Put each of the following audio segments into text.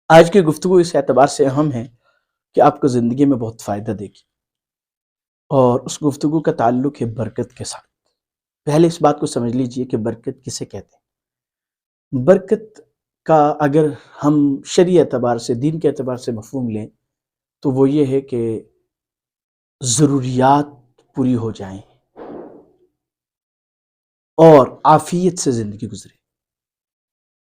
آج کی گفتگو اس اعتبار سے اہم ہے کہ آپ کو زندگی میں بہت فائدہ دے گی، اور اس گفتگو کا تعلق ہے برکت کے ساتھ۔ پہلے اس بات کو سمجھ لیجئے کہ برکت کسے کہتے ہیں۔ برکت کا اگر ہم شرعی اعتبار سے، دین کے اعتبار سے مفہوم لیں تو وہ یہ ہے کہ ضروریات پوری ہو جائیں اور عافیت سے زندگی گزرے۔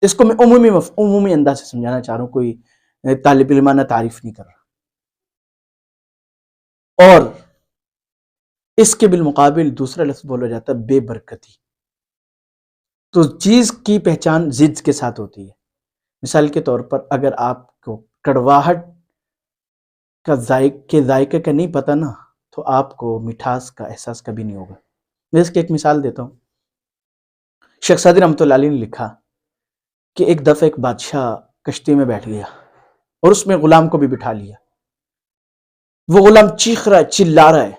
اس کو میں عمومی انداز سے سمجھانا چاہ رہا ہوں، کوئی طالب علمانہ تعریف نہیں کر رہا۔ اور اس کے بالمقابل دوسرا لفظ بولا جاتا ہے بے برکتی۔ تو چیز کی پہچان ضد کے ساتھ ہوتی ہے۔ مثال کے طور پر اگر آپ کو کڑواہٹ کا ذائقے کا نہیں پتہ نا، تو آپ کو مٹھاس کا احساس کبھی نہیں ہوگا۔ میں اس کی ایک مثال دیتا ہوں۔ شیخ سعدی رحمۃ اللہ علیہ نے لکھا کہ ایک دفعہ ایک بادشاہ کشتی میں بیٹھ گیا اور اس میں غلام کو بھی بٹھا لیا۔ وہ غلام چیخ رہا ہے، چلا رہا ہے۔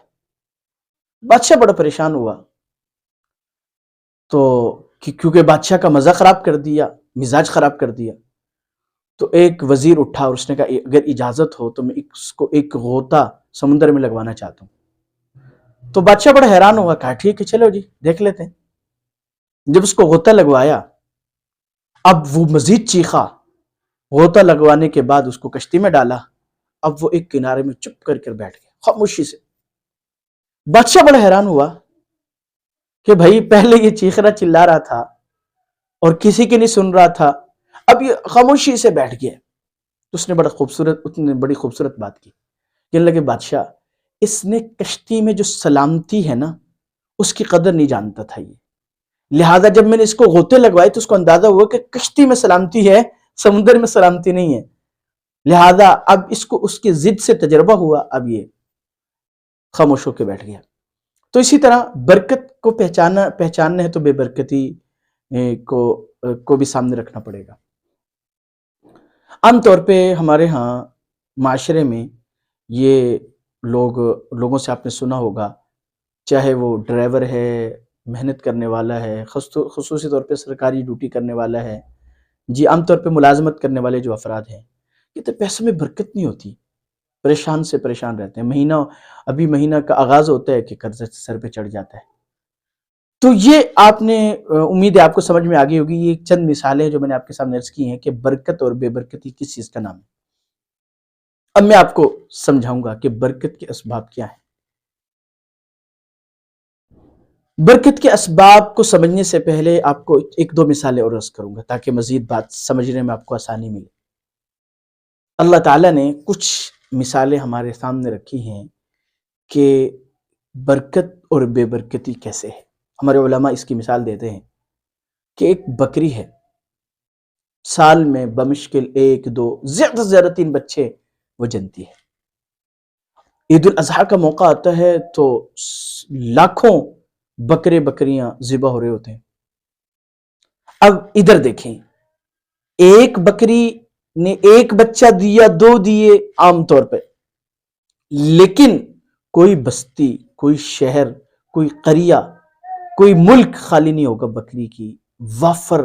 بادشاہ بڑا پریشان ہوا، تو کیونکہ بادشاہ کا مزہ خراب کر دیا، مزاج خراب کر دیا، تو ایک وزیر اٹھا اور اس نے کہا اگر اجازت ہو تو میں اس کو ایک غوطہ سمندر میں لگوانا چاہتا ہوں۔ تو بادشاہ بڑا حیران ہوا، کہا ٹھیک ہے چلو جی دیکھ لیتے ہیں۔ جب اس کو غوطہ لگوایا، اب وہ مزید چیخا۔ غوطہ لگوانے کے بعد اس کو کشتی میں ڈالا، اب وہ ایک کنارے میں چپ کر بیٹھ گیا خاموشی سے۔ بادشاہ بڑا حیران ہوا کہ بھائی پہلے یہ چیخ رہا چلا رہا تھا اور کسی کی نہیں سن رہا تھا، اب یہ خاموشی سے بیٹھ گیا۔ اس نے بڑی خوبصورت بات کی، کہنے لگے بادشاہ اس نے کشتی میں جو سلامتی ہے نا اس کی قدر نہیں جانتا تھا یہ، لہذا جب میں نے اس کو غوطے لگوائے تو اس کو اندازہ ہوا کہ کشتی میں سلامتی ہے، سمندر میں سلامتی نہیں ہے، لہذا اب اس کو اس کی ضد سے تجربہ ہوا، اب یہ خاموش ہو کے بیٹھ گیا۔ تو اسی طرح برکت کو پہچاننا ہے تو بے برکتی کو بھی سامنے رکھنا پڑے گا۔ عام طور پہ ہمارے ہاں معاشرے میں یہ لوگوں سے آپ نے سنا ہوگا، چاہے وہ ڈرائیور ہے، محنت کرنے والا ہے، خصوصی طور پہ سرکاری ڈیوٹی کرنے والا ہے، جی عام طور پہ ملازمت کرنے والے جو افراد ہیں، یہ تو پیسوں میں برکت نہیں ہوتی، پریشان سے پریشان رہتے ہیں۔ ابھی مہینہ کا آغاز ہوتا ہے کہ قرضہ سر پہ چڑھ جاتا ہے۔ تو یہ آپ نے امید ہے آپ کو سمجھ میں آگئی ہوگی، یہ چند مثالیں جو میں نے آپ کے سامنے عرض کی ہیں کہ برکت اور بے برکتی کس چیز کا نام ہے۔ اب میں آپ کو سمجھاؤں گا کہ برکت کے اسباب کیا ہیں۔ برکت کے اسباب کو سمجھنے سے پہلے آپ کو ایک دو مثالیں اور عرض کروں گا تاکہ مزید بات سمجھنے میں آپ کو آسانی ملے۔ اللہ تعالیٰ نے کچھ مثالیں ہمارے سامنے رکھی ہیں کہ برکت اور بے برکتی کیسے ہے۔ ہمارے علماء اس کی مثال دیتے ہیں کہ ایک بکری ہے، سال میں بمشکل 1 2 زیادہ سے زیادہ 3 بچے وہ جنتی ہے۔ عید الاضحیٰ کا موقع آتا ہے تو لاکھوں بکریاں ذبح ہو رہے ہوتے ہیں۔ اب ادھر دیکھیں، ایک بکری نے 1 بچہ دیا، 2 دیے عام طور پہ، لیکن کوئی بستی، کوئی شہر، کوئی قریہ، کوئی ملک خالی نہیں ہوگا بکری کی وافر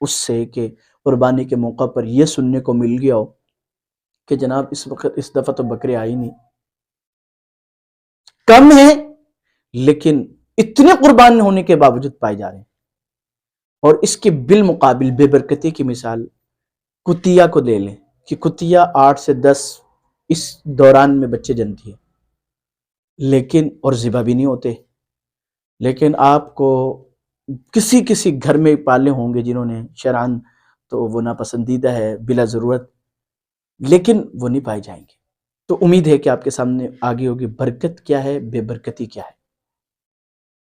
اس سے کہ قربانی کے موقع پر یہ سننے کو مل گیا ہو کہ جناب اس دفعہ تو بکرے آئی نہیں، کم ہیں لیکن اتنے قربان ہونے کے باوجود پائے جا رہے ہیں۔ اور اس کے بالمقابل بے برکتی کی مثال کتیا کو لے لیں کہ کتیا 8 سے 10 اس دوران میں بچے جنتی ہے، لیکن اور ذبح بھی نہیں ہوتے، لیکن آپ کو کسی گھر میں پالے ہوں گے جنہوں نے شرعاً تو وہ ناپسندیدہ ہے بلا ضرورت، لیکن وہ نہیں پائے جائیں گے۔ تو امید ہے کہ آپ کے سامنے آگے ہوگی برکت کیا ہے، بے برکتی کیا ہے۔